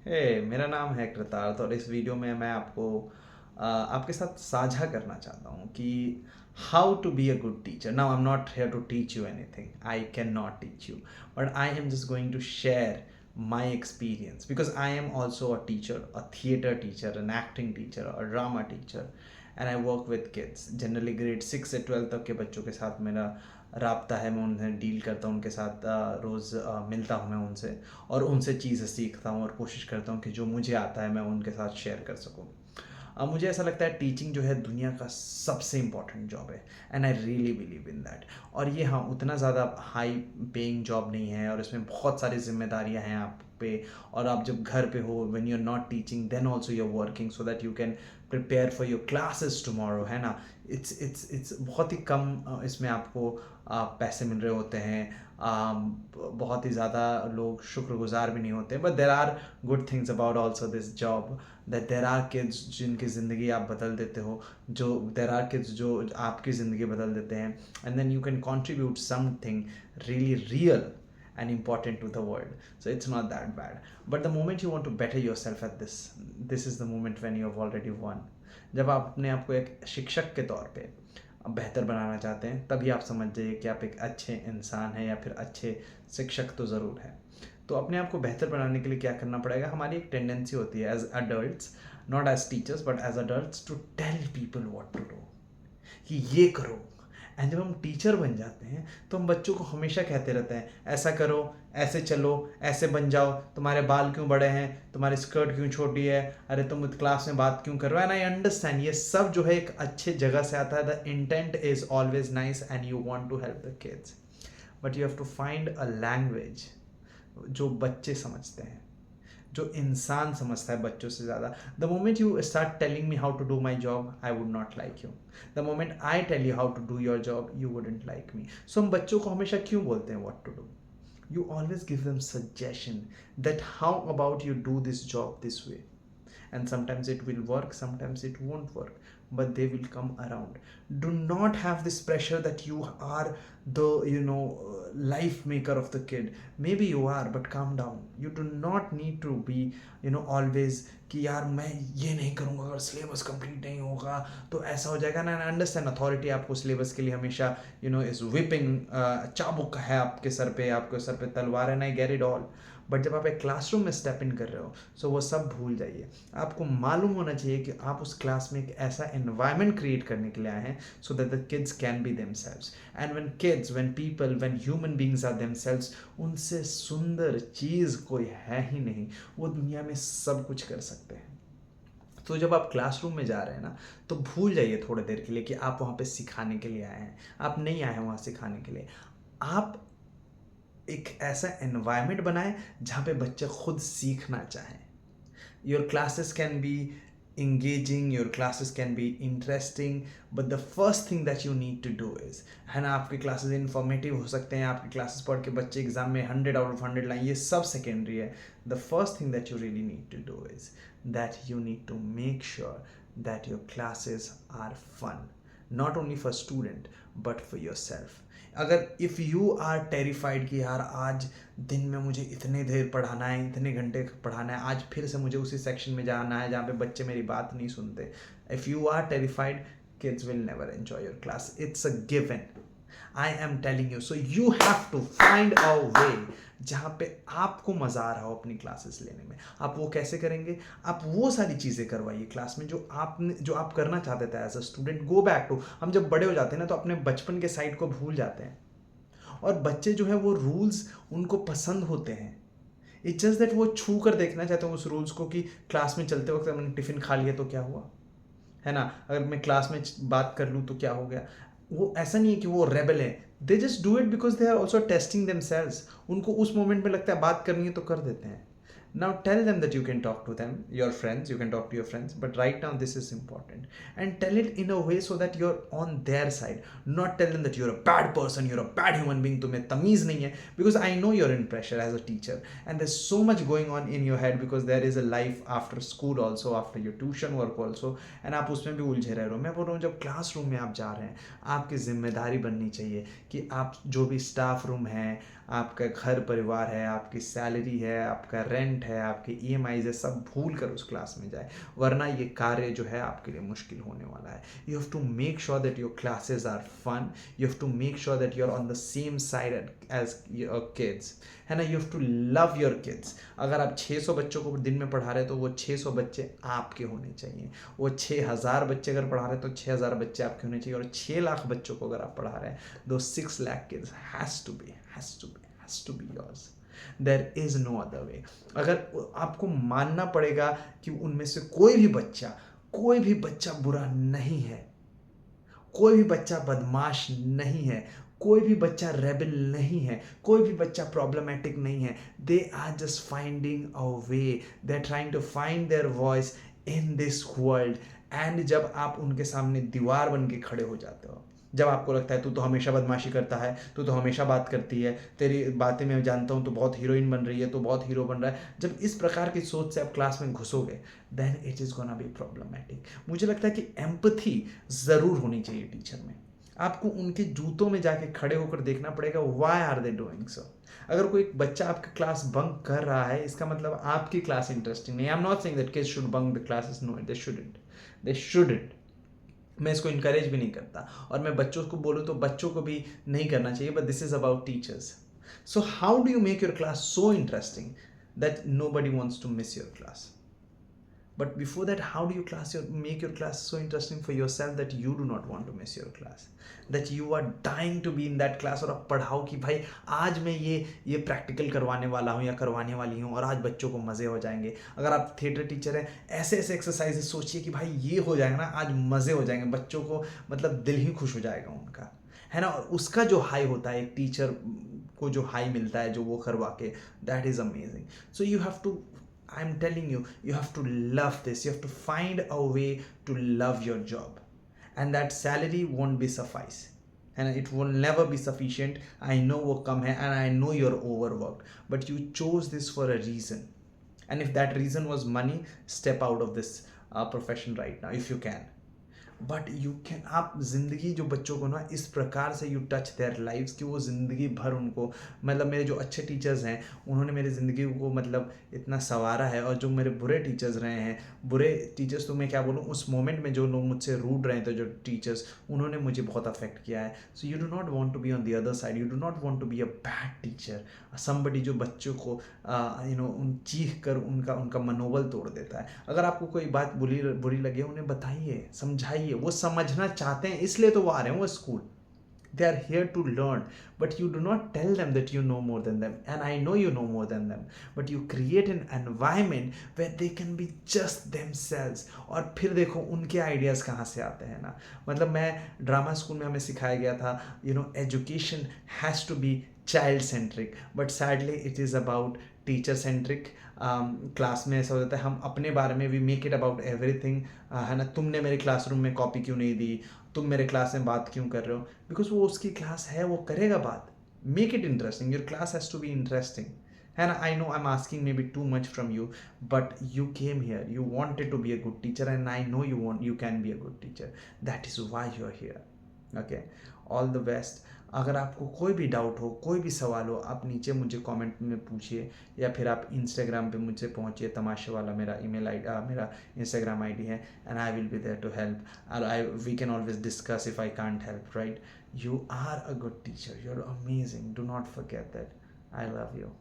मेरा नाम है कृतार्थ और इस वीडियो में मैं आपको आपके साथ साझा करना चाहता हूँ कि how to be a good teacher. Now I am not here to teach you anything. I can not teach you, but I am just going to share my experience because I am also a teacher, a theater teacher, an acting teacher, a drama teacher, and I work with kids. Generally grade 6 से 12 तक के बच्चों के साथ मेरा राब्ता है. मैं उन्हें डील करता हूँ, उनके साथ रोज़ मिलता हूँ मैं उनसे और उनसे चीज़ें सीखता हूँ और कोशिश करता हूँ कि जो मुझे आता है मैं उनके साथ शेयर कर सकूँ. मुझे ऐसा लगता है टीचिंग जो है दुनिया का सबसे इम्पॉर्टेंट जॉब है and I really believe in that. और ये हाँ उतना ज़्यादा हाई पेइंग जॉब नहीं है और इसमें बहुत सारी जिम्मेदारियाँ हैं आप पे. और आप जब घर पे हो, when you are not teaching then also you are working so that you can prepare for your classes tomorrow, है ना. इट्स बहुत ही कम इसमें आपको पैसे मिल रहे होते हैं. बहुत ही ज़्यादा लोग शुक्रगुजार भी नहीं होते, but there are good things about also this job. That there are kids जिनकी ज़िंदगी आप बदल देते हो, जो देर आर किड्स जो आपकी ज़िंदगी बदल देते हैं, and then you can contribute something really real and important to the world. So it's not that bad. But the moment you want to better yourself at this is the moment when you have already won. जब आप अपने आप को एक शिक्षक के तौर पे बेहतर बनाना चाहते हैं तभी आप समझ जाइए कि आप एक अच्छे इंसान हैं या फिर अच्छे शिक्षक तो ज़रूर हैं. तो अपने आप को बेहतर बनाने के लिए क्या करना पड़ेगा. हमारी एक टेंडेंसी होती है as adults, not as teachers but as adults, to tell people what to do, कि ये करो. एंड जब हम टीचर बन जाते हैं तो हम बच्चों को हमेशा कहते रहते हैं ऐसा करो, ऐसे चलो, ऐसे बन जाओ, तुम्हारे बाल क्यों बड़े हैं, तुम्हारी स्कर्ट क्यों छोटी है, अरे तुम क्लास में बात क्यों कर रहे हो. एंड आई अंडरस्टैंड ये सब जो है एक अच्छे जगह से आता है. The intent is always nice and you want to help the kids, but you have to find a language जो बच्चे समझते हैं, जो इंसान समझता है बच्चों से ज़्यादा. The moment you start telling me how to do my job I would not like you. The moment I tell you how to do your job you wouldn't like me. So हम बच्चों को हमेशा क्यों बोलते हैं what to do. You always give them suggestion that how about you do this job this way, and sometimes it will work, sometimes it won't work, but they will come around. Do not have this pressure that you are the life maker of the kid. Maybe you are, but calm down. You do not need to be always कि यार मैं ये नहीं करूँगा, अगर syllabus complete नहीं होगा तो ऐसा हो जाएगा ना. अंडरस्टैंड अथॉरिटी आपको सिलेबस के लिए हमेशा इज विपिंग, चाबुक है आपके सर पे, आपके सर पे तलवार है. नहीं, गेट इट ऑल. बट जब आप एक क्लासरूम में स्टेप इन कर रहे हो सो वो सब भूल जाइए. आपको मालूम होना चाहिए कि आप उस क्लास में एक ऐसा एनवायरनमेंट क्रिएट करने के लिए आए हैं so that the kids can be themselves. And when kids, when people, when human beings are themselves, उनसे सुंदर चीज़ कोई है ही नहीं. वो दुनिया में सब कुछ कर सकते हैं. तो जब आप क्लासरूम में जा रहे हैं ना तो भूल जाइए थोड़ी देर के लिए कि आप वहाँ पे सिखाने के लिए आए हैं. आप नहीं आए हैं वहाँ सिखाने के लिए. आप एक ऐसा एनवायरनमेंट बनाएं जहाँ पे बच्चे खुद सीखना चाहें. Your classes can be engaging, your classes can be interesting, but the first thing that you need to do is, है ना, आपके क्लासेस इन्फॉर्मेटिव हो सकते हैं, आपके क्लासेस पढ़ के बच्चे एग्जाम में 100 आउट ऑफ 100 लाएं, ये सब सेकेंडरी है. The first thing that you really need to do is that you need to make sure that your classes are fun, not only for student but for your self. अगर if you are terrified कि यार आज दिन में मुझे इतने देर पढ़ाना है, इतने घंटे पढ़ाना है, आज फिर से मुझे उसी सेक्शन में जाना है जहाँ पे बच्चे मेरी बात नहीं सुनते, if you are terrified kids will never enjoy your class. It's a given. I am telling you. So you have to find a way जहाँ पे आपको मज़ा आ रहा हो अपनी क्लासेस लेने में. आप वो कैसे करेंगे. आप वो सारी चीज़ें करवाइए क्लास में जो आप करना चाहते थे as a student. Go back to, हम जब बड़े हो जाते हैं ना तो अपने बचपन के साइड को भूल जाते हैं. और बच्चे जो है वो रूल्स उनको पसंद होते हैं. इट्स जस्ट दैट वो छू कर देखना चाहते हैं उस रूल्स को कि क्लास में चलते वक्त मैंने टिफ़िन खा लिया तो क्या हुआ, है ना, अगर मैं क्लास में बात कर लूँ तो क्या हो गया. वो ऐसा नहीं है कि वो रेबल है. They just do it because they are also testing themselves. उनको उस मोमेंट में लगता है बात करनी है तो कर देते हैं. Now tell them that you can talk to them, your friends, you can talk to your friends, but right now this is important. And tell it in a way so that you're on their side. Not tell them that you're a bad person, you're a bad human being, तुम्हें तमीज़ नहीं है. Because I know you're in pressure as a teacher. And there's so much going on in your head because there is a life after school also, after your tuition work also. And आप उसमें भी उलझे रह रहे हो. मैं बोल रहा हूँ जब क्लासरूम में आप जा रहे हैं आपकी जिम्मेदारी बननी चाहिए कि आप जो भी स्टाफ रूम है, आपका घर परिवार है, आपकी सैलरी है, आपका रेंट है, आपके ईएमआईज है, सब भूल कर उस क्लास में जाए, वरना ये कार्य जो है आपके लिए मुश्किल होने वाला है. You have to make sure that your classes are fun. You have to make sure that you are on the same side as your kids, है ना. You have to love your kids. अगर आप 600 बच्चों को दिन में पढ़ा रहे हैं तो वो 600 बच्चे आपके होने चाहिए. वो 6000 बच्चे अगर पढ़ा रहे हैं तो 6000 बच्चे आपके होने चाहिए. और 6 लाख बच्चों को अगर आप पढ़ा रहे हैं, दो 6 lakh kids has to be yours. There is no other way. अगर आपको मानना पड़ेगा कि उनमें से कोई भी बच्चा बुरा नहीं है, कोई भी बच्चा बदमाश नहीं है, कोई भी बच्चा रेबल नहीं है, कोई भी बच्चा प्रॉब्लमेटिक नहीं है. They are just finding a way, they are trying to find their voice in this world. And जब आप उनके सामने दीवार बन के खड़े हो जाते हो, जब आपको लगता है तू तो हमेशा बदमाशी करता है, तू तो हमेशा बात करती है, तेरी बातें मैं जानता हूँ, तो बहुत हीरोइन बन रही है, तो बहुत हीरो बन रहा है, जब इस प्रकार की सोच से आप क्लास में घुसोगे, then it is gonna be problematic. मुझे लगता है कि एम्पथी ज़रूर होनी चाहिए टीचर में. आपको उनके जूतों में जाके खड़े होकर देखना पड़ेगा, why are they doing so. अगर कोई बच्चा आपका क्लास बंक कर रहा है, इसका मतलब आपकी क्लास इंटरेस्टिंग नहीं. I am not saying that kids should bunk the classes, no they shouldn't. मैं इसको इनकरेज भी नहीं करता, और मैं बच्चों को बोलूँ तो बच्चों को भी नहीं करना चाहिए. But this is about teachers. So how do you make your class so interesting that nobody wants to miss your class? But before that, how do you make your class so interesting for yourself that you do not want to miss your class? That you are dying to be in that class, और आप पढ़ाओ कि भाई आज मैं ये practical करवाने वाला हूँ या करवाने वाली हूँ, और आज बच्चों को मज़े हो जाएंगे. अगर आप थिएटर टीचर हैं, ऐसे ऐसे एक्सरसाइजेस सोचिए कि भाई ये हो जाएगा ना, आज मज़े हो जाएंगे बच्चों को, मतलब दिल ही खुश हो जाएगा उनका, है ना. और उसका जो हाई होता है, एक टीचर को जो हाई मिलता है जो वो करवा के, that is amazing. So you have to, I'm telling you, you have to love this. You have to find a way to love your job. And that salary won't be suffice. And it will never be sufficient. I know what come here, and I know you're overworked. But you chose this for a reason. And if that reason was money, step out of this profession right now, if you can. But you can, आप ज़िंदगी जो बच्चों को ना इस प्रकार से you touch their lives कि वो ज़िंदगी भर उनको, मतलब मेरे जो अच्छे टीचर्स हैं उन्होंने मेरी ज़िंदगी को मतलब इतना संवारा है, और जो मेरे बुरे टीचर्स रहे हैं, बुरे टीचर्स तो मैं क्या बोलूँ, उस मोमेंट में जो लोग मुझसे रूड रहे थे, जो टीचर्स, उन्होंने मुझे बहुत अफेक्ट किया है. So you do not want to be on the other side. You do not want to be a bad teacher, somebody जो बच्चों को चीख कर उनका मनोबल तोड़ देता है. अगर आपको कोई बात बुरी लगे, उन्हें बताइए, समझाइए. वो समझना चाहते हैं, इसलिए तो वो आ रहे हैं वो school. They are here to learn, but you do not tell them that you know more than them, and I know you know more than them, but you create an environment where they can be just themselves. और फिर देखो उनके ideas कहाँ से आते हैं ना. मतलब मैं ड्रामा स्कूल में हमें सिखाया गया था, education has to be child centric, but sadly it is about teacher centric. Class में ऐसा हो जाता है, हम अपने बारे में, we make it about everything, है ना. तुमने मेरे क्लासरूम में कॉपी क्यों नहीं दी, तुम मेरे क्लास में बात क्यों कर रहे हो, बिकॉज वो उसकी क्लास है, वो करेगा बात. Make it interesting. Your class has to be interesting, है ना. I know I am asking maybe too much from you, but you came here, you wanted to be a good teacher, and I know you can be a good teacher. That is why you are here. Okay, all the best. अगर आपको कोई भी doubt हो, कोई भी सवाल हो, आप नीचे मुझे कमेंट में पूछिए, या फिर आप इंस्टाग्राम पे मुझसे पहुँचिए. तमाशे वाला मेरा ईमेल आईडी, मेरा इंस्टाग्राम आईडी है, and I will be there to help. We can always discuss if I can't help, right. You are a good teacher, you are amazing. Do not forget that. I love you.